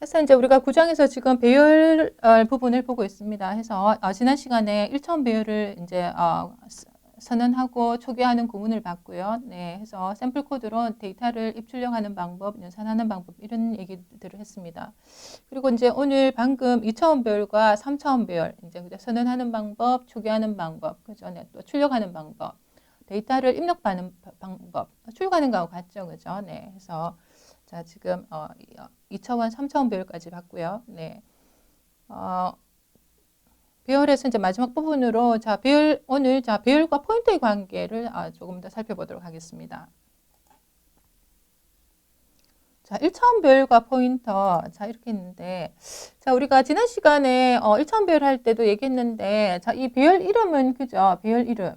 해서 이제 우리가 구장에서 지금 배열 부분을 보고 있습니다. 해서 지난 시간에 1차원 배열을 이제 선언하고 초기화하는 구문을 봤고요. 네, 해서 샘플 코드로 데이터를 입출력하는 방법, 연산하는 방법 이런 얘기들을 했습니다. 그리고 이제 오늘 방금 2차원 배열과 3차원 배열 이제 선언하는 방법, 초기화하는 방법, 그죠? 네, 또 출력하는 방법, 데이터를 입력하는 방법, 출력하는 거하고 같죠, 그죠? 네, 해서 자 지금 2차원, 3차원 배열까지 봤고요. 네. 배열에서 이제 마지막 부분으로 자 배열 오늘 자 배열과 포인트의 관계를 조금 더 살펴보도록 하겠습니다. 자 1차원 배열과 포인터 자 이렇게 있는데 자 우리가 지난 시간에 1차원 배열 할 때도 얘기했는데 자 이 배열 이름은 그죠? 배열 이름.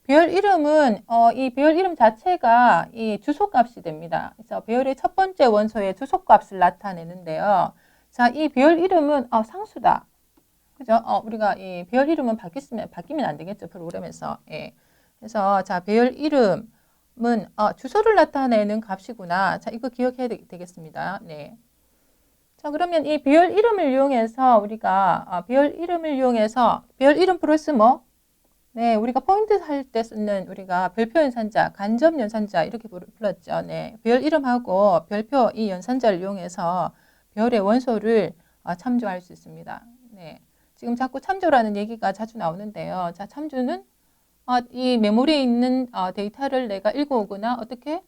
배열 이름은 이 배열 이름 자체가 이 주소값이 됩니다. 그래서 배열의 첫 번째 원소의 주소값을 나타내는데요. 자, 이 배열 이름은 상수다. 그죠? 우리가 이 배열 이름은 바뀌면 안 되겠죠. 프로그램에서. 예. 그래서 자, 배열 이름은 주소를 나타내는 값이구나. 자, 이거 기억해야 되겠습니다. 네. 자, 그러면 이 배열 이름을 이용해서 우리가 배열 이름 플러스 뭐? 네, 우리가 포인트 할 때 쓰는 우리가 별표 연산자, 간접 연산자 이렇게 불렀죠. 네, 별 이름하고 별표 이 연산자를 이용해서 별의 원소를 참조할 수 있습니다. 네, 지금 자꾸 참조라는 얘기가 자주 나오는데요. 자, 참조는 이 메모리에 있는 데이터를 내가 읽어오거나 어떻게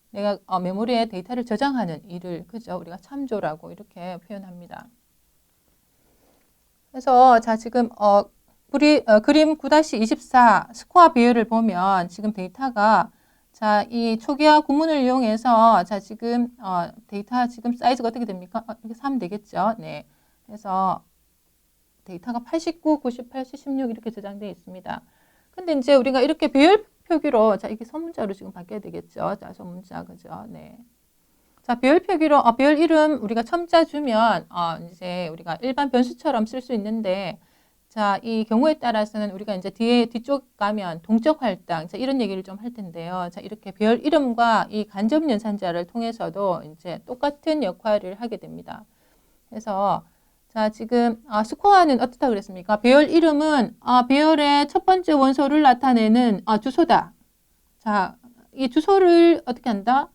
내가 메모리에 데이터를 저장하는 일을 그죠? 우리가 참조라고 이렇게 표현합니다. 그래서 자 지금 그림 9-24 스코어 비율을 보면 지금 데이터가 자, 이 초기화 구문을 이용해서 자, 지금 데이터 지금 사이즈가 어떻게 됩니까? 이렇게 사면 되겠죠. 네. 그래서 데이터가 89, 98, 76 이렇게 저장되어 있습니다. 근데 이제 우리가 이렇게 배열 표기로 자, 이게 소문자로 지금 바뀌어야 되겠죠. 자, 소문자 그죠? 네. 자, 배열 표기로 배열 이름 우리가 첨자 주면 이제 우리가 일반 변수처럼 쓸 수 있는데 자, 이 경우에 따라서는 우리가 이제 뒤쪽 가면 동적 할당, 자, 이런 얘기를 좀 할 텐데요. 자, 이렇게 배열 이름과 이 간접 연산자를 통해서도 이제 똑같은 역할을 하게 됩니다. 그래서 자, 지금 스코어는 어떻다 그랬습니까? 배열 이름은 배열의 첫 번째 원소를 나타내는 주소다. 자, 이 주소를 어떻게 한다?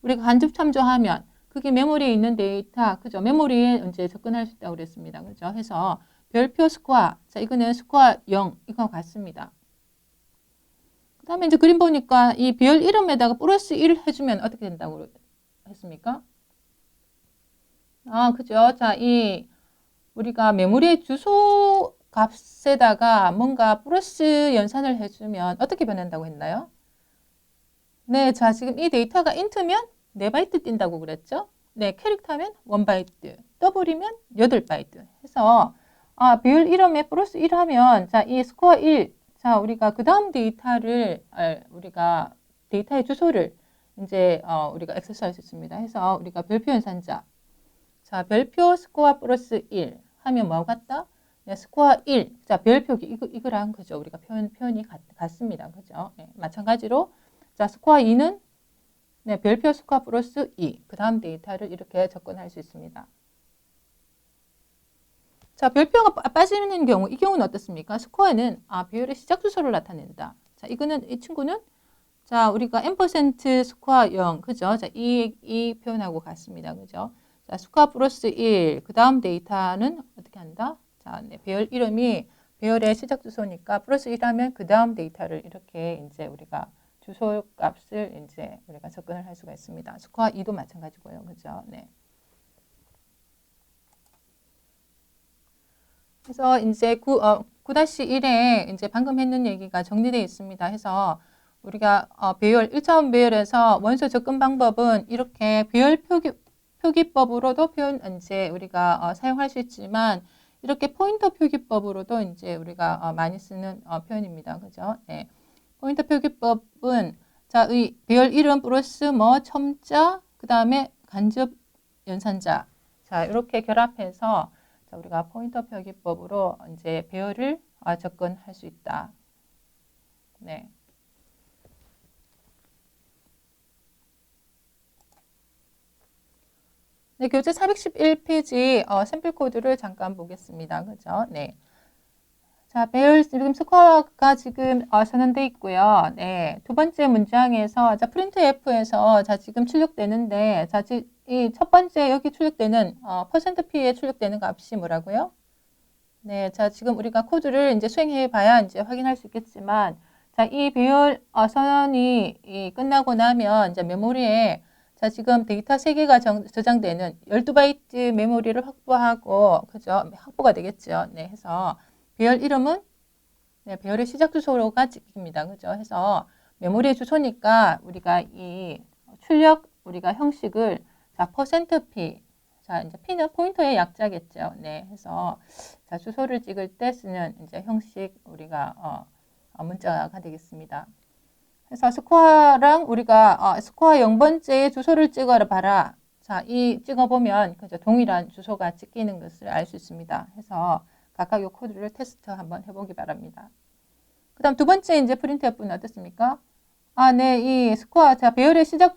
우리가 간접 참조하면 그게 메모리에 있는 데이터, 그죠? 메모리에 이제 접근할 수 있다고 그랬습니다. 그죠? 해서 별표 스코어. 자, 이거는 스코어 0. 이거와 같습니다. 그 다음에 이제 그림 보니까 이 별 이름에다가 플러스 1 해주면 어떻게 된다고 했습니까? 그죠. 자, 우리가 메모리의 주소 값에다가 뭔가 플러스 연산을 해주면 어떻게 변한다고 했나요? 네, 자, 지금 이 데이터가 인트면 4바이트 뛴다고 그랬죠? 네, 캐릭터면 1바이트, 더블이면 8바이트 해서 비율 1험에 플러스 1 하면 자, 이 스코어 1, 자, 우리가 그 다음 데이터를 우리가 데이터의 주소를 이제 우리가 액세스할 수 있습니다. 해서 우리가 별표 연산자, 자, 별표 스코어 플러스 1 하면 뭐하고 같다? 네, 스코어 1, 자, 별표기 이거랑 그죠? 우리가 표현이 같습니다. 그죠? 네, 마찬가지로 자, 스코어 2는 네, 별표 스코어 플러스 2. 그 다음 데이터를 이렇게 접근할 수 있습니다. 자, 별표가 빠지는 경우, 이 경우는 어떻습니까? 스코어는 배열의 시작 주소를 나타낸다. 자, 이 친구는 자, 우리가 n% 스코어 0, 그죠? 자, 이 표현하고 같습니다. 그죠? 자, 스코어 플러스 1. 그 다음 데이터는 어떻게 한다? 자, 네, 배열 이름이 배열의 시작 주소니까 플러스 1 하면 그 다음 데이터를 이렇게 이제 우리가 주소 값을 이제 우리가 접근을 할 수가 있습니다. 스코어 2도 마찬가지고요. 그죠? 네. 그래서 이제 9-1에 이제 방금 했는 얘기가 정리되어 있습니다. 해서 우리가 배열 1차원 배열에서 원소 접근 방법은 이렇게 배열 표기법으로도 이제 우리가 사용할 수 있지만 이렇게 포인터 표기법으로도 이제 우리가 많이 쓰는 표현입니다. 그죠? 네. 포인터 표기법은 자, 의 배열 이름 플러스 뭐 첨자, 그 다음에 간접 연산자. 자, 이렇게 결합해서 자, 우리가 포인터 표기법으로 이제 배열을 접근할 수 있다. 네. 네, 교재 411페이지 샘플 코드를 잠깐 보겠습니다. 그죠? 네. 자, 배열 지금 스코어가 지금 선언돼 있고요. 네, 두 번째 문장에서 자 프린트F에서 자 지금 출력되는데 자 이 첫 번째 여기 출력되는 %p에 출력되는 값이 뭐라고요? 네, 자 지금 우리가 코드를 이제 수행해 봐야 이제 확인할 수 있겠지만 자 이 배열 선언이 끝나고 나면 이제 메모리에 자 지금 데이터 3개가 저장되는 12바이트 메모리를 확보하고 그죠? 확보가 되겠죠. 네, 해서 배열 이름은 네, 배열의 시작 주소가 찍힙니다. 그죠? 해서 메모리의 주소니까 우리가 이 출력 우리가 형식을 자 %p 자 이제 p는 포인터의 약자겠죠. 네, 해서 자 주소를 찍을 때 쓰는 이제 형식 우리가 문자가 되겠습니다. 그래서 스코어랑 우리가 스코어 0번째의 주소를 찍어라 봐라. 자, 이 찍어보면 그죠? 동일한 주소가 찍히는 것을 알 수 있습니다. 해서 각각 이 코드를 테스트 한번 해보기 바랍니다. 그 다음 두 번째 이제 프린트F는 어떻습니까? 아, 네, 이 스코어, 자, 배열의 시작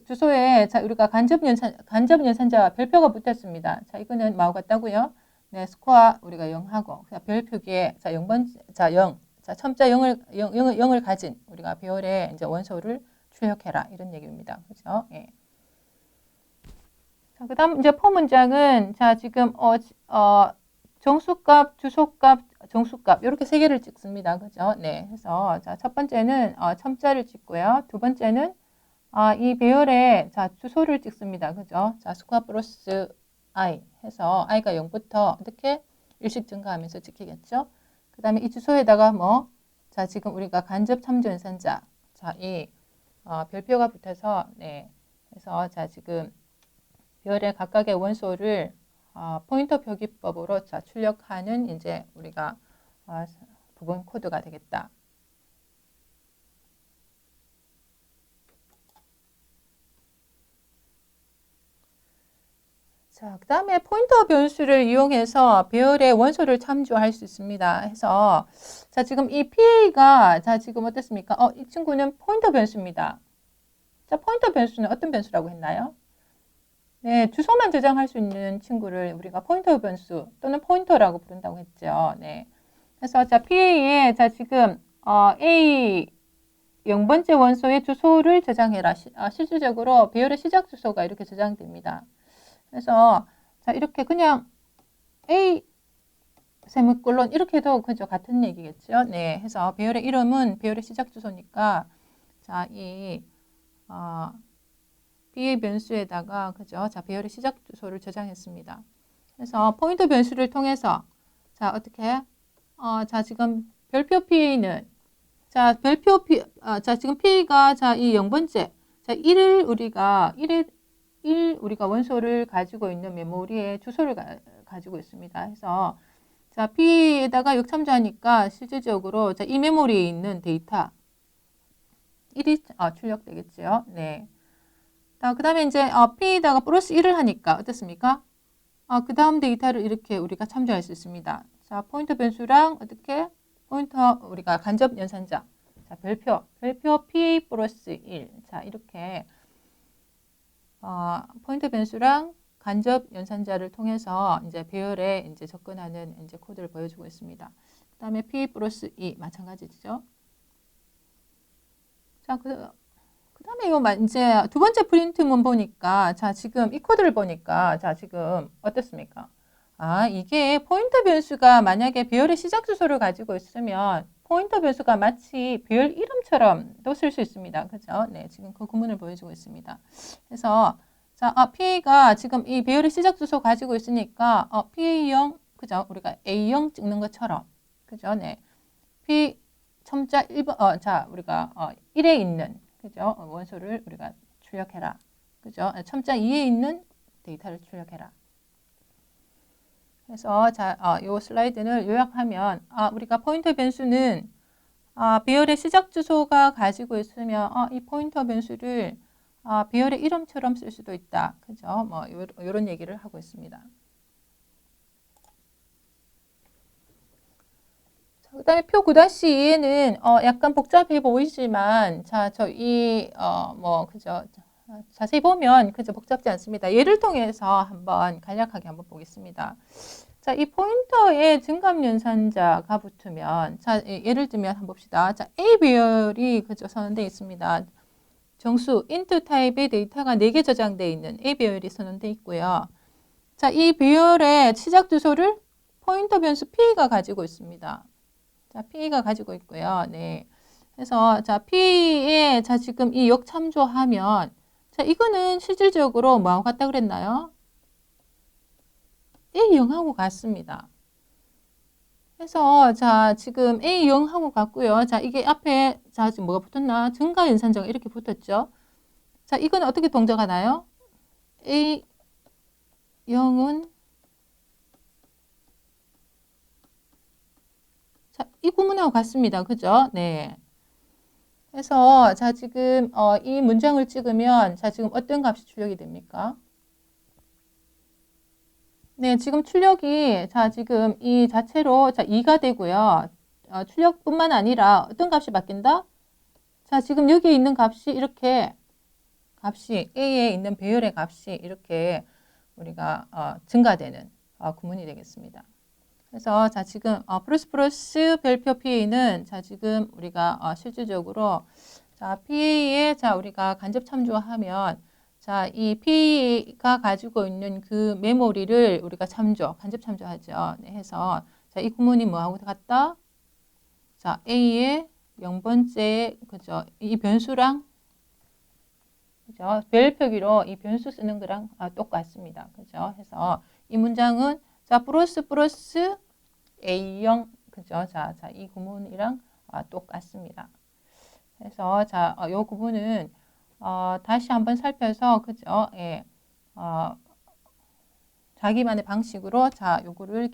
주소에 자, 우리가 간접 연산자와 별표가 붙었습니다. 자, 이거는 뭐하고 같다고요? 네, 스코어 우리가 0하고, 별표기에 자, 0번, 자, 0. 자, 첨자 0을 가진 우리가 배열의 이제 원소를 출력해라. 이런 얘기입니다. 그죠? 예. 자, 그 다음 이제 포 문장은 자, 지금, 정수값, 주소값, 정수값 이렇게 세 개를 찍습니다. 그죠? 네. 해서 자, 첫 번째는 첨자를 찍고요. 두 번째는 이 배열에 자, 주소를 찍습니다. 그죠? 자, 스코어 플러스 i 해서 i가 0부터 어떻게 일씩 증가하면서 찍히겠죠? 그 다음에 이 주소에다가 자, 지금 우리가 간접 참조 연산자. 자, 이 별표가 붙어서 네. 해서 자, 지금 배열의 각각의 원소를 포인터 표기법으로 자, 출력하는 이제 우리가 부분 코드가 되겠다. 자, 그 다음에 포인터 변수를 이용해서 배열의 원소를 참조할 수 있습니다. 해서 자, 지금 이 PA가 자, 지금 어떻습니까? 이 친구는 포인터 변수입니다. 자, 포인터 변수는 어떤 변수라고 했나요? 네, 주소만 저장할 수 있는 친구를 우리가 포인터 변수 또는 포인터라고 부른다고 했죠. 네. 그래서 자, PA에 자, 지금 A 0번째 원소의 주소를 저장해라. 실질적으로 배열의 시작 주소가 이렇게 저장됩니다. 그래서 자, 이렇게 그냥 A 세미콜론 이렇게 해도 그죠? 같은 얘기겠죠. 네. 해서 배열의 이름은 배열의 시작 주소니까 자, 이 PA 변수에다가 그죠? 자, 배열의 시작 주소를 저장했습니다. 그래서 포인터 변수를 통해서 자, 어떻게 자, 지금 별표 PA는 자, 자, 지금 PA가 자, 이 0번째 자, 1을 우리가 1 우리가 원소를 가지고 있는 메모리에 주소를 가지고 있습니다. 해서 자, PA에다가 역참조하니까 실질적으로 자, 이 메모리에 있는 데이터 1이 출력되겠죠. 네. 그 다음에 이제 P에다가 플러스 1을 하니까 어떻습니까? 그 다음 데이터를 이렇게 우리가 참조할 수 있습니다. 자, 포인터 변수랑 어떻게? 포인터 우리가 간접 연산자. 자, 별표 PA 플러스 1. 자, 이렇게 포인터 변수랑 간접 연산자를 통해서 이제 배열에 이제 접근하는 이제 코드를 보여주고 있습니다. 그 다음에 PA 플러스 2 마찬가지죠. 자, 그 다음에 이거 이제 두 번째 프린트문 보니까 자, 지금 이 코드를 보니까 자, 지금 어떻습니까? 이게 포인터 변수가 만약에 배열의 시작 주소를 가지고 있으면 포인터 변수가 마치 배열 이름처럼도 쓸 수 있습니다. 그죠? 네, 지금 그 구문을 보여주고 있습니다. 그래서 자, PA가 지금 이 배열의 시작 주소 가지고 있으니까 PA0 그죠? 우리가 A0 찍는 것처럼 그죠? 네. P 첨자 1번 자, 우리가 1에 있는 그죠? 원소를 우리가 출력해라. 그죠? 첨자 2에 있는 데이터를 출력해라. 그래서 자, 요 슬라이드를 요약하면 우리가 포인터 변수는 배열의 시작 주소가 가지고 있으면 이 포인터 변수를 배열의 이름처럼 쓸 수도 있다. 그죠? 뭐 요런 얘기를 하고 있습니다. 그 다음에 표 9-2에는 약간 복잡해 보이지만 자, 그죠? 자세히 보면 그저 복잡지 않습니다. 예를 통해서 한번 간략하게 한번 보겠습니다. 자, 이 포인터에 증감연산자가 붙으면, 자, 예를 들면 한번 봅시다. 자, A 배열이 그저 선언되어 있습니다. 정수, int 타입의 데이터가 4개 저장되어 있는 A 배열이 선언되어 있고요. 자, 이 배열의 시작 주소를 포인터 변수 P가 가지고 있습니다. 자, P가 가지고 있고요. 네. 그래서, 자, P에, 자, 지금 이 역참조하면, 자, 이거는 실질적으로 뭐하고 같다 그랬나요? A0하고 같습니다. 그래서, 자, 지금 A0하고 같고요. 자, 이게 앞에, 자, 지금 뭐가 붙었나? 증가 연산자가 이렇게 붙었죠. 자, 이건 어떻게 동작하나요? A0은, 자, 이 구문하고 같습니다. 그죠? 네. 그래서, 자, 지금, 이 문장을 찍으면, 자, 지금 어떤 값이 출력이 됩니까? 네, 지금 출력이, 자, 지금 이 자체로, 자, 2가 되고요. 출력뿐만 아니라 어떤 값이 바뀐다? 자, 지금 여기 있는 값이 이렇게, 값이, A에 있는 배열의 값이 이렇게 우리가 증가되는 구문이 되겠습니다. 그래서, 자, 지금 플러스 별표 PA는, 자, 지금 우리가 실질적으로, 자, PA에, 자, 우리가 간접 참조하면, 자, 이 P가 가지고 있는 그 메모리를 우리가 간접 참조하죠. 네, 해서, 자, 이 구문이 뭐하고 같다? 자, A의 0번째, 그죠? 이 변수랑, 그죠? 별 표기로 이 변수 쓰는 거랑 똑같습니다. 그죠? 해서 이 문장은, 자, 플러스 A0, 그죠? 자, 이 구문이랑 똑같습니다. 그래서, 자, 요 구문은, 다시 한번 살펴서, 그죠? 예, 자기만의 방식으로, 자, 요거를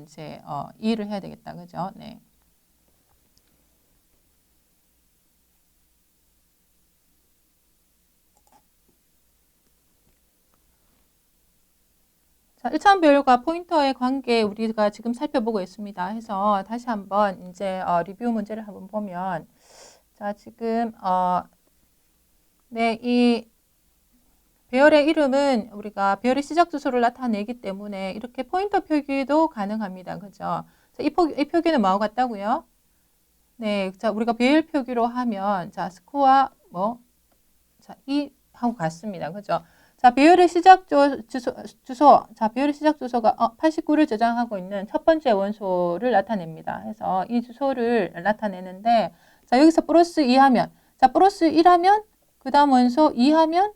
이제, 이해를 해야 되겠다. 그죠? 네. 자, 1차원 배열과 포인터의 관계 우리가 지금 살펴보고 있습니다. 해서 다시 한번 이제, 리뷰 문제를 한번 보면, 자, 지금, 네, 이, 배열의 이름은 우리가 배열의 시작 주소를 나타내기 때문에 이렇게 포인터 표기도 가능합니다. 그죠? 자, 이 표기는 뭐하고 같다고요? 네, 자, 우리가 배열 표기로 하면, 자, 스코어, 자, 이 하고 같습니다. 그죠? 자, 배열의 시작 주소, 자, 배열의 시작 주소가 89를 저장하고 있는 첫 번째 원소를 나타냅니다. 해서 이 주소를 나타내는데, 자, 여기서 플러스 2 하면, 자, 플러스 1 하면, 그 다음 원소 2 하면,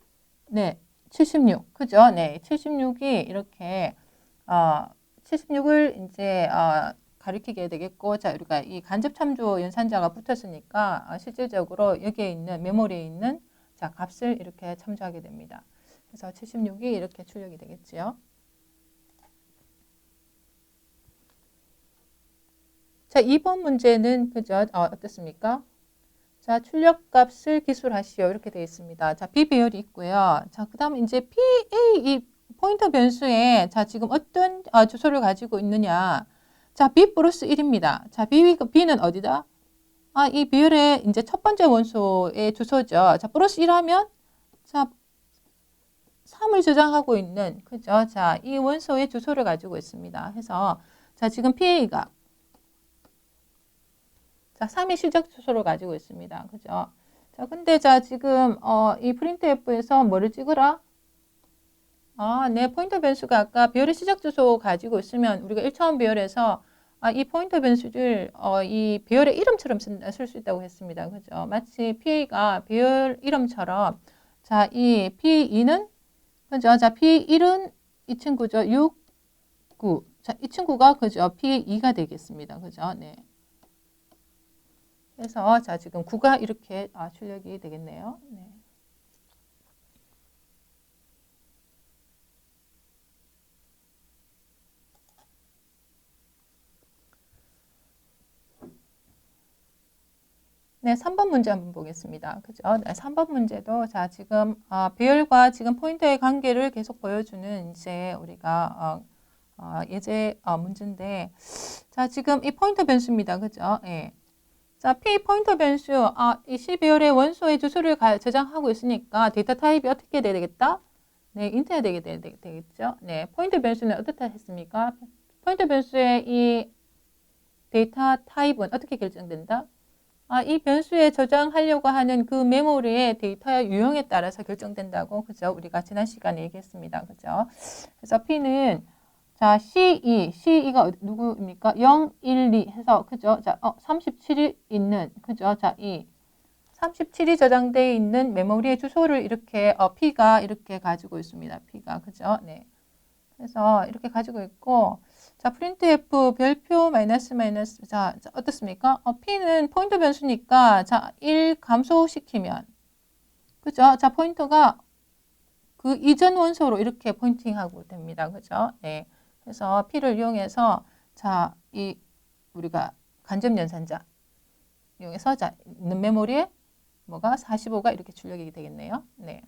네, 76. 그죠? 네, 76이 이렇게, 76을 이제, 가리키게 되겠고, 자, 우리가 이 간접 참조 연산자가 붙었으니까, 실질적으로 여기에 있는, 메모리에 있는, 자, 값을 이렇게 참조하게 됩니다. 그래서 76이 이렇게 출력이 되겠지요. 자, 2번 문제는, 그죠? 어떻습니까? 자, 출력값을 기술하시오. 이렇게 되어 있습니다. 자, B 배열이 있고요. 자, 그 다음 이제 PA, 이 포인터 변수에, 자, 지금 어떤 주소를 가지고 있느냐. 자, B 플러스 1입니다. 자, B는 어디다? 이 배열의 이제 첫 번째 원소의 주소죠. 자, 플러스 1 하면, 자, 3을 저장하고 있는, 그죠? 자, 이 원소의 주소를 가지고 있습니다. 해서, 자, 지금 PA가, 자, 3의 시작 주소를 가지고 있습니다. 그죠? 자, 근데 자, 지금, 이 printf에서 뭐를 찍으라? 네, 포인터 변수가 아까 배열의 시작 주소 가지고 있으면 우리가 1차원 배열에서 이 포인터 변수를 이 배열의 이름처럼 쓸 수 있다고 했습니다. 그죠? 마치 PA가 배열 이름처럼, 자, 이 P2는, 그죠? 자, P1은 이 친구죠. 6, 9. 자, 이 친구가, 그죠? P2가 되겠습니다. 그죠? 네. 그래서, 자, 지금 9가 이렇게 출력이 되겠네요. 네. 네, 3번 문제 한번 보겠습니다. 그죠? 네, 3번 문제도, 자, 지금, 배열과 지금 포인터의 관계를 계속 보여주는 이제 우리가, 예제 문제인데, 자, 지금 이 포인터 변수입니다. 그죠? 예. 자, P 포인터 변수, 이 C 배열의 원소의 주소를 저장하고 있으니까 데이터 타입이 어떻게 돼야 되겠다? 네, 인트해야 되겠죠? 네, 포인터 변수는 어떻다 했습니까? 포인터 변수의 이 데이터 타입은 어떻게 결정된다? 이 변수에 저장하려고 하는 그 메모리의 데이터의 유형에 따라서 결정된다고, 그죠? 우리가 지난 시간에 얘기했습니다. 그죠? 그래서 P는, 자, CE가 누구입니까? 0, 1, 2 해서, 그죠? 자, 37이 있는, 그죠? 자, 37이 저장되어 있는 메모리의 주소를 이렇게, P가 이렇게 가지고 있습니다. P가, 그죠? 네. 그래서 이렇게 가지고 있고, 자, printf 별표 마이너스 마이너스. 자, 어떻습니까? P는 포인터 변수니까, 자, 1 감소시키면, 그죠? 자, 포인터가 그 이전 원소로 이렇게 포인팅하고 됩니다. 그죠? 네. 그래서 P를 이용해서, 자, 우리가 간접 연산자 이용해서, 자, 있는 메모리에 뭐가 45가 이렇게 출력이 되겠네요. 네.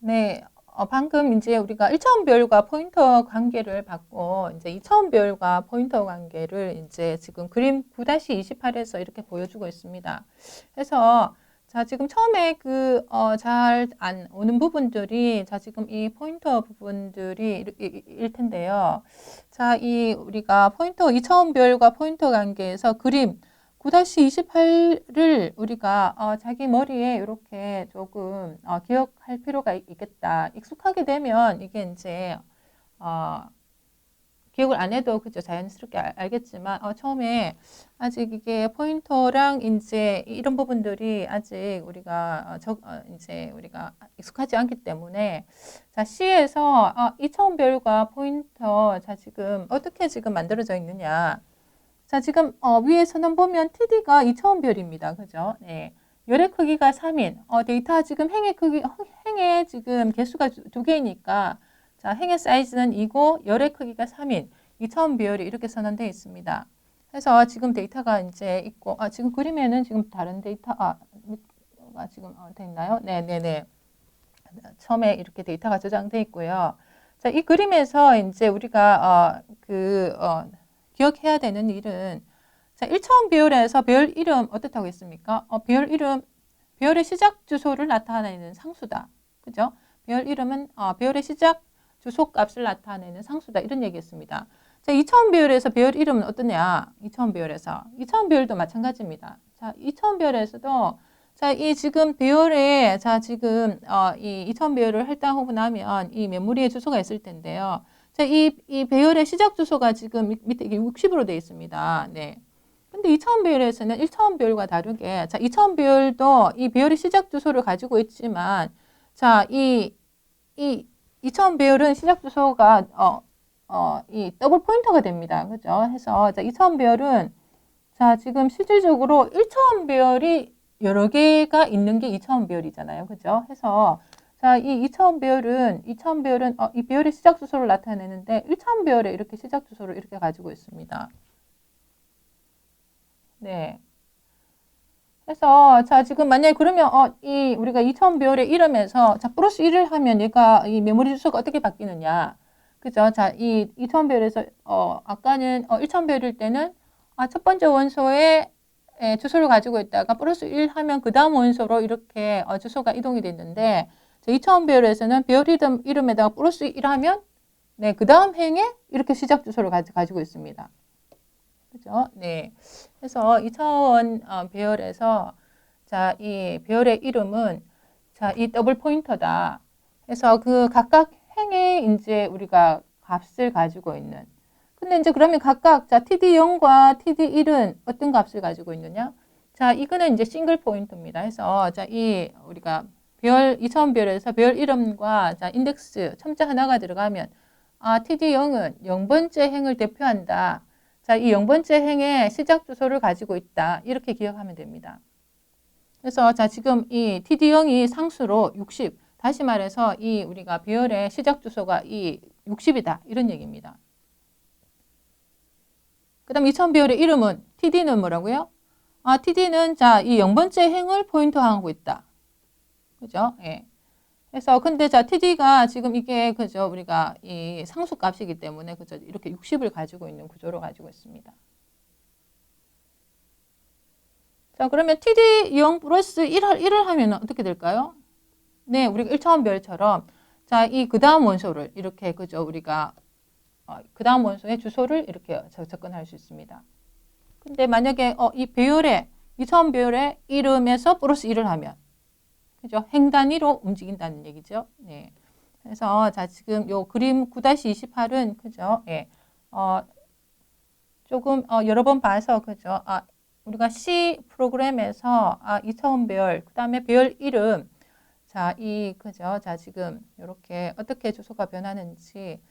네, 방금 이제 우리가 1차원 배열과 포인터 관계를 받고, 이제 2차원 배열과 포인터 관계를 이제 지금 그림 9-28에서 이렇게 보여주고 있습니다. 그래서, 자, 지금 처음에 잘 안 오는 부분들이, 자, 지금 이 포인터 부분들이 일 텐데요. 자, 우리가 포인터 2차원 배열과 포인터 관계에서 그림 9-28을 우리가 자기 머리에 이렇게 조금 기억할 필요가 있겠다. 익숙하게 되면 이게 이제 기억을 안 해도 그죠 자연스럽게 알겠지만 처음에 아직 이게 포인터랑 이제 이런 부분들이 아직 우리가 이제 우리가 익숙하지 않기 때문에 자 C에서 2차원 별과 포인터 자 지금 어떻게 지금 만들어져 있느냐. 자, 지금 위에서는 보면 TD가 2차원 별입니다. 그죠? 네. 열의 크기가 3인. 데이터 지금 행의 지금 개수가 두 개이니까 자, 행의 사이즈는 2고 열의 크기가 3인. 2차원 별이 이렇게 선언되어 있습니다. 그래서 지금 데이터가 이제 있고 지금 그림에는 지금 다른 데이터가 지금 돼 있나요? 네, 네, 네. 처음에 이렇게 데이터가 저장돼 있고요. 자, 이 그림에서 이제 우리가 기억해야 되는 일은 자, 1차원 배열에서 배열 이름 어떻다고 했습니까? 배열 이름, 배열의 시작 주소를 나타내는 상수다. 그죠? 배열 이름은 배열의 시작 주소 값을 나타내는 상수다. 이런 얘기했습니다. 자, 2차원 배열에서 배열 이름은 어떠냐? 2차원 배열에서. 2차원 배열도 마찬가지입니다. 자, 2차원 배열에서도 자, 이 지금 배열에 자, 지금 이 2차원 배열을 할당하고 나면 이 메모리에 주소가 있을 텐데요. 자, 이 배열의 시작 주소가 지금 밑에 이게 60으로 되어 있습니다. 네. 근데 2차원 배열에서는 1차원 배열과 다르게, 자, 2차원 배열도 이 배열의 시작 주소를 가지고 있지만, 자, 이 2차원 배열은 시작 주소가, 이 더블 포인터가 됩니다. 그죠? 해서, 자, 2차원 배열은, 자, 지금 실질적으로 1차원 배열이 여러 개가 있는 게 2차원 배열이잖아요. 그죠? 해서, 자, 이 2차원 배열은 이 배열의 시작 주소를 나타내는데 1차원 배열에 이렇게 시작 주소를 이렇게 가지고 있습니다. 네. 그래서 자, 지금 만약에 그러면 우리가 2차원 배열의 이름에서 자, 플러스 1을 하면 얘가 이 메모리 주소가 어떻게 바뀌느냐. 그죠? 자, 이 2차원 배열에서 아까는 1차원 배열일 때는 첫 번째 원소에 주소를 가지고 있다가 플러스 1 하면 그 다음 원소로 이렇게 주소가 이동이 됐는데 2차원 배열에서는 배열 이름에다가 플러스 1 하면 네, 그 다음 행에 이렇게 시작 주소를 가지고 있습니다. 그죠? 네. 그래서 2차원 배열에서 자, 이 배열의 이름은 자, 이 더블 포인터다. 그래서 그 각각 행에 이제 우리가 값을 가지고 있는. 근데 이제 그러면 각각 자, TD0과 TD1은 어떤 값을 가지고 있느냐? 자, 이거는 이제 싱글 포인터입니다. 해서 자, 우리가 배열 2차원 배열에서 배열 이름과 자, 인덱스 첨자 하나가 들어가면 TD0은 0번째 행을 대표한다. 자, 이 0번째 행의 시작 주소를 가지고 있다. 이렇게 기억하면 됩니다. 그래서 자, 지금 이 TD0이 상수로 60. 다시 말해서 이 우리가 배열의 시작 주소가 이 60이다. 이런 얘기입니다. 그 다음 2차원 배열의 이름은 TD는 뭐라고요? TD는 자, 이 0번째 행을 포인터하고 있다. 그죠? 예. 그래서 근데 자 TD가 지금 이게 그죠? 우리가 이 상수값이기 때문에 그죠? 이렇게 60을 가지고 있는 구조를 가지고 있습니다. 자, 그러면 TD 0 플러스 1을 하면 어떻게 될까요? 네, 우리가 1차원별처럼 자, 이 그다음 원소를 이렇게 그죠? 우리가 그다음 원소의 주소를 이렇게 접근할 수 있습니다. 근데 만약에 이 배열의 2차원 배열의 이름에서 플러스 1을 하면 그죠? 행 단위로 움직인다는 얘기죠. 네. 그래서 자, 지금 요 그림 9-28은 그죠? 예. 조금 여러 번 봐서 그죠? 우리가 C 프로그램에서 2차원 배열, 그다음에 배열 이름 자, 그죠? 자, 지금 이렇게 어떻게 주소가 변하는지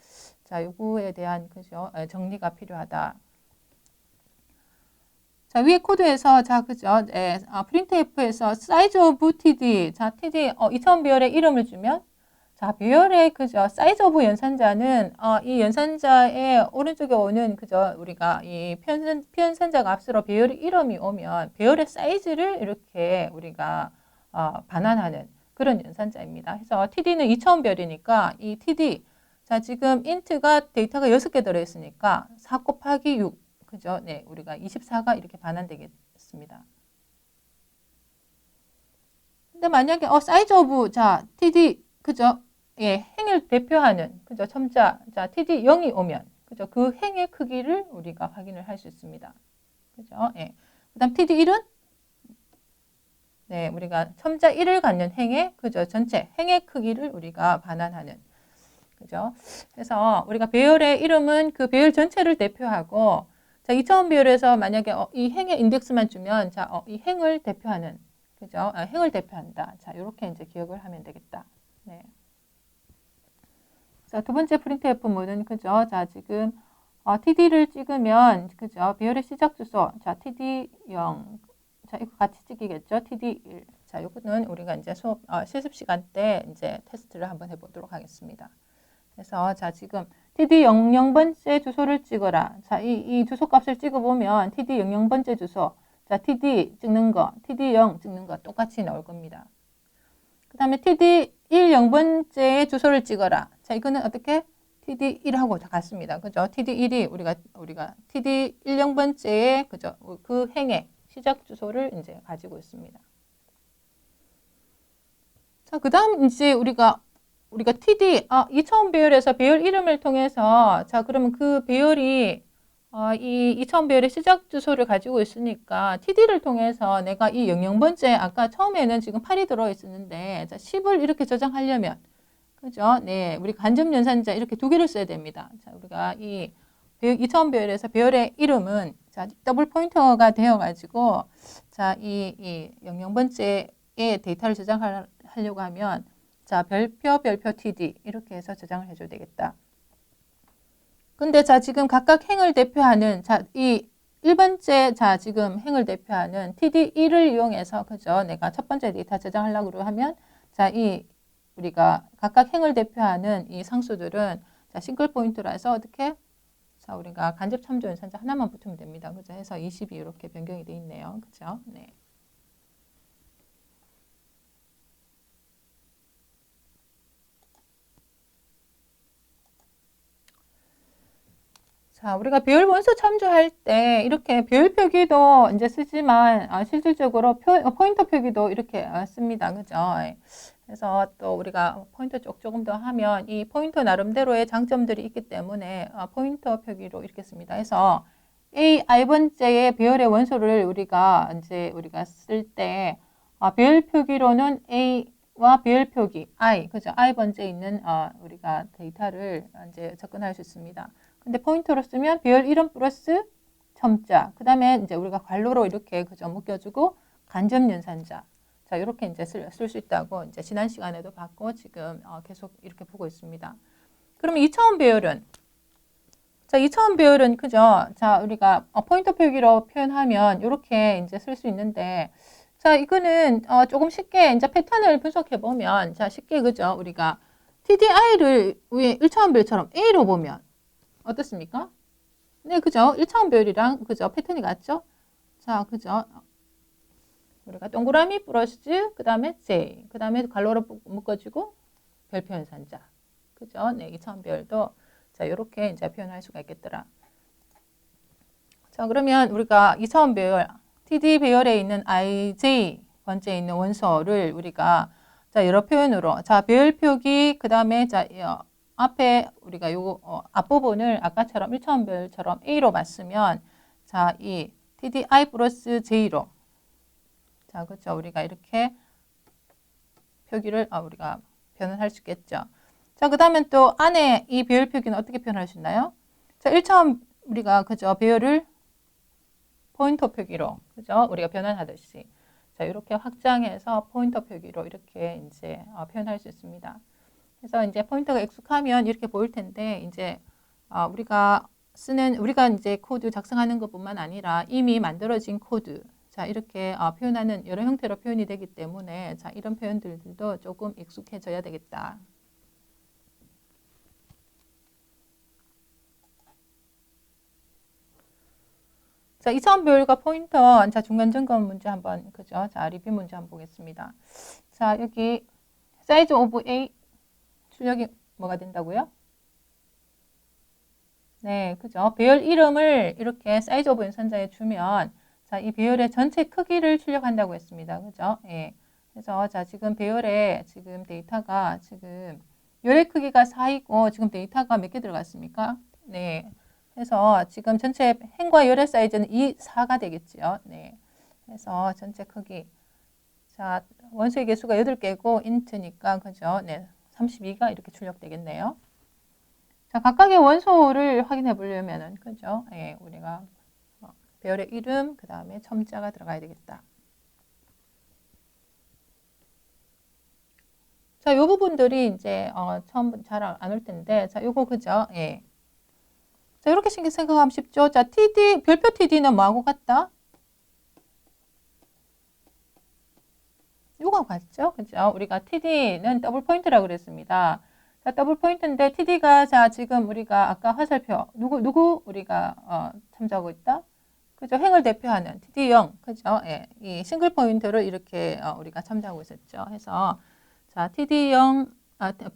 자, 요거에 대한 그죠? 정리가 필요하다. 자, 위에 코드에서 자, 그죠? printf에서 size of TD 자, TD 2차원 배열의 이름을 주면 자, 배열의 그죠? 사이즈 오브 연산자는 이 연산자의 오른쪽에 오는 그죠? 우리가 이 편산자가 앞으로 배열의 이름이 오면 배열의 사이즈를 이렇게 우리가 반환하는 그런 연산자입니다. 그래서 TD는 2차원 별이니까 이 TD 자, 지금 int가 데이터가 6개 들어 있으니까 4 곱하기 6 그죠? 네, 우리가 24가 이렇게 반환되겠습니다. 근데 만약에 사이즈 오브 자, TD 그죠? 예, 행을 대표하는 그죠? 첨자 자, TD 0이 오면 그죠? 그 행의 크기를 우리가 확인을 할 수 있습니다. 그죠? 예. 그다음 TD 1은 네, 우리가 첨자 1을 갖는 행의 그죠? 전체 행의 크기를 우리가 반환하는 그죠? 그래서 우리가 배열의 이름은 그 배열 전체를 대표하고 자, 2차원 배열에서 만약에 이 행의 인덱스만 주면 자, 이 행을 대표하는 그죠? 행을 대표한다. 자, 이렇게 이제 기억을 하면 되겠다. 네. 자, 두 번째 프린트F 모드는 그죠? 자, 지금 TD를 찍으면 그죠? 배열의 시작 주소. 자, TD0. 자, 이거 같이 찍이겠죠? TD1. 자, 이거는 우리가 이제 수업 실습 시간 때 이제 테스트를 한번 해보도록 하겠습니다. 그래서 자, 지금 TD 00번째 주소를 찍어라. 자, 이 주소 값을 찍어보면 TD 00번째 주소. 자, TD 찍는 거, TD0 찍는 거 똑같이 나올 겁니다. 그 다음에 TD 10번째의 주소를 찍어라. 자, 이거는 어떻게? TD 1하고 같습니다. 그죠? TD 1이 우리가 TD 10번째의 그죠? 그 행의 시작 주소를 이제 가지고 있습니다. 자, 그 다음 이제 우리가 TD 2차원 배열에서 배열 이름을 통해서 자, 그러면 그 배열이 이 2차원 배열의 시작 주소를 가지고 있으니까 TD를 통해서 내가 이 00번째 아까 처음에는 지금 8이 들어 있었는데 자, 10을 이렇게 저장하려면 그죠? 네, 우리 간접 연산자 이렇게 두 개를 써야 됩니다. 자, 우리가 이 2차원 배열에서 배열의 이름은 자, 더블 포인터가 되어 가지고 자, 이 00번째의 데이터를 저장하려고 하면 자, 별표 TD 이렇게 해서 저장을 해줘야 되겠다. 근데 자, 지금 각각 행을 대표하는 자, 이 1번째 자, 지금 행을 대표하는 TD1을 이용해서 그죠? 내가 첫 번째 데이터 저장하려고 하면 자, 우리가 각각 행을 대표하는 이 상수들은 자, 싱글 포인트라서 어떻게 자, 우리가 간접 참조 연산자 하나만 붙으면 됩니다. 그죠? 해서 20이 이렇게 변경이 돼 있네요. 그죠? 네. 자, 우리가 배열 원소 참조할 때 이렇게 배열 표기도 이제 쓰지만 실질적으로 포인터 표기도 이렇게 씁니다. 그죠? 그래서 또 우리가 포인터 조금 더 하면 이 포인터 나름대로의 장점들이 있기 때문에 포인터 표기로 이렇게 씁니다. 그래서 i번째의 배열의 원소를 우리가 쓸 때 배열 표기로는 a와 배열 표기 i 그죠? i번째에 있는 우리가 데이터를 이제 접근할 수 있습니다. 근데 포인터로 쓰면 배열 이름 플러스 첨자. 그 다음에 이제 우리가 괄호로 이렇게 그죠 묶여주고 간접 연산자. 자, 이렇게 이제 쓸 수 있다고 이제 지난 시간에도 봤고 지금 계속 이렇게 보고 있습니다. 그러면 2차원 배열은 자, 2차원 배열은 그죠? 자, 우리가 포인터 표기로 표현하면 이렇게 이제 쓸 수 있는데 자, 이거는 조금 쉽게 이제 패턴을 분석해 보면 자, 쉽게 그죠? 우리가 TDI를 위에 1차원 배열처럼 A로 보면 어떻습니까? 네, 그죠? 1차원 배열이랑 그죠? 패턴이 같죠? 자, 그죠? 우리가 동그라미 플러스 그 다음에 J 그 다음에 괄호로 묶어주고 별표 연산자 그죠? 네, 2차원별도 자 이렇게 이제 표현할 수가 있겠더라. 자 그러면 우리가 2차원 배열 TD 배열에 있는 IJ 번째에 있는 원소를 우리가 자 여러 표현으로 자 배열 표기 그 다음에 자 앞에 우리가 요거 앞부분을 아까처럼 1차원 배열처럼 A로 봤으면 자 이 TDI 플러스 J로 자 그렇죠 우리가 이렇게 표기를 우리가 표현할 수 있겠죠. 자 그 다음에 또 안에 이 배열 표기는 어떻게 표현할 수 있나요? 자 1차원 우리가 그죠 배열을 포인터 표기로 그죠? 우리가 변환하듯이 자 이렇게 확장해서 포인터 표기로 이렇게 이제 표현할 수 있습니다. 그래서 이제 포인터가 익숙하면 이렇게 보일 텐데 이제 우리가 이제 코드 작성하는 것뿐만 아니라 이미 만들어진 코드 자 이렇게 표현하는 여러 형태로 표현이 되기 때문에 자 이런 표현들도 조금 익숙해져야 되겠다. 자, 2차원 배열과 포인터, 자, 중간 점검 문제 한번, 그죠? 자, 리뷰 문제 한번 보겠습니다. 자, 여기, 사이즈 오브 A, 출력이 뭐가 된다고요? 네, 그죠? 배열 이름을 이렇게 사이즈 오브 연산자에 주면, 자, 이 배열의 전체 크기를 출력한다고 했습니다. 그죠? 예. 그래서, 자, 지금 배열에 지금 데이터가 지금, 열의 크기가 4이고, 지금 데이터가 몇 개 들어갔습니까? 네. 그래서 지금 전체 행과 열의 사이즈는 2, 4가 되겠죠. 네. 그래서 전체 크기. 자, 원소의 개수가 8개고 인트니까 그죠? 네. 32가 이렇게 출력되겠네요. 자, 각각의 원소를 확인해 보려면은 그죠? 예, 우리가 배열의 이름, 그다음에 첨자가 들어가야 되겠다. 자, 요 부분들이 이제 처음 잘 안 올 텐데 자, 요거 그죠? 예. 자, 이렇게 생각하면 쉽죠? 자, TD, 별표 TD는 뭐하고 같다? 요거 같죠? 그죠? 우리가 TD는 더블 포인트라고 그랬습니다. 자, 더블 포인트인데 TD가 자, 지금 우리가 아까 화살표, 누구 우리가 참조하고 있다? 그죠? 행을 대표하는 TD0, 그죠? 예, 이 싱글 포인트를 이렇게 우리가 참조하고 있었죠. 해서 자, TD0,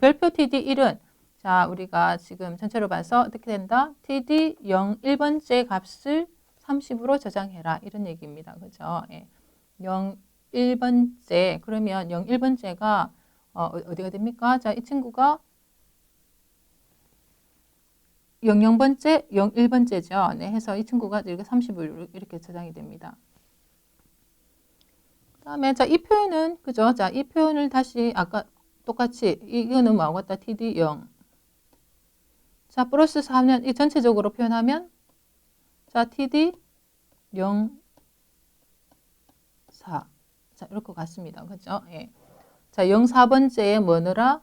별표 TD1은 자, 우리가 지금 전체로 봐서 어떻게 된다? TD0 1번째 값을 30으로 저장해라. 이런 얘기입니다. 그죠? 예. 0, 1번째. 그러면 0, 1번째가 어디가 됩니까? 자, 이 친구가 0, 0번째, 0, 1번째죠. 네, 해서 이 친구가 이렇게 30으로 이렇게 저장이 됩니다. 그 다음에 자, 이 표현은 그죠? 자, 이 표현을 다시 아까 똑같이 이거는 뭐하고 같다? TD0. 자, 플러스 4면 이 전체적으로 표현하면 자, TD 0, 4. 자, 이럴 것 같습니다. 그죠? 예. 자, 0, 4번째에 뭐느라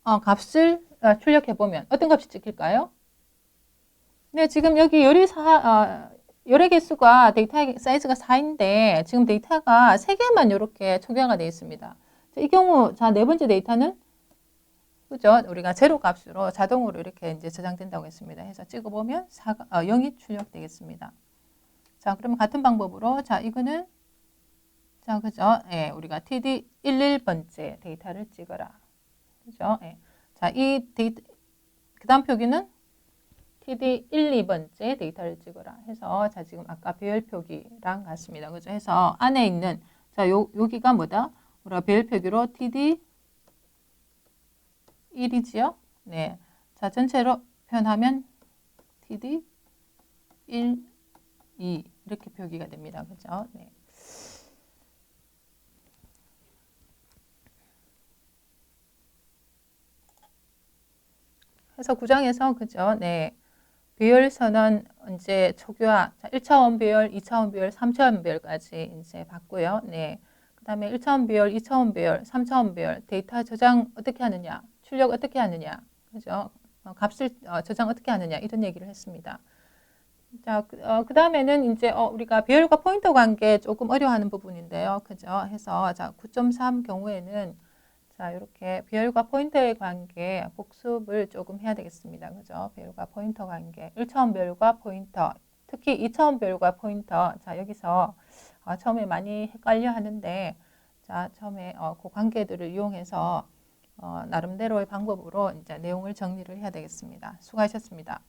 값을 출력해 보면 어떤 값이 찍힐까요? 네, 지금 여기 열의 개수가 데이터 사이즈가 4인데 지금 데이터가 3개만 이렇게 초기화가 되어 있습니다. 자, 이 경우 자, 네 번째 데이터는 그죠? 우리가 제로 값으로 자동으로 이렇게 이제 저장된다고 했습니다. 해서 찍어보면 0이 출력되겠습니다. 자, 그러면 같은 방법으로 자, 이거는 자, 그죠? 예, 우리가 TD 11번째 데이터를 찍어라. 그죠? 예. 자, 이 데이터 그 다음 표기는 TD 1, 2번째 데이터를 찍어라 해서 자, 지금 아까 배열 표기랑 같습니다. 그죠? 해서 안에 있는 자, 여기가 뭐다? 우리가 배열 표기로 TD 1이지요? 네. 자, 전체로 표현하면 TD 1, 2 이렇게 표기가 됩니다. 그죠? 네. 그래서 구장에서 그죠? 네. 배열 선언 이제 초기화 1차원 배열, 2차원 배열, 3차원 배열까지 이제 봤고요. 네. 그다음에 1차원 배열, 2차원 배열, 3차원 배열 데이터 저장 어떻게 하느냐, 출력 어떻게 하느냐, 그죠? 값을 저장 어떻게 하느냐 이런 얘기를 했습니다. 자, 그 다음에는 이제 우리가 배열과 포인터 관계 조금 어려워하는 부분인데요, 그죠? 해서 자 9.3 경우에는 자, 이렇게 배열과 포인터의 관계 복습을 조금 해야 되겠습니다. 그죠? 배열과 포인터 관계. 1차원 배열과 포인터, 특히 2차원 배열과 포인터. 자, 여기서 처음에 많이 헷갈려 하는데, 자, 처음에 그 관계들을 이용해서 나름대로의 방법으로 이제 내용을 정리를 해야 되겠습니다. 수고하셨습니다.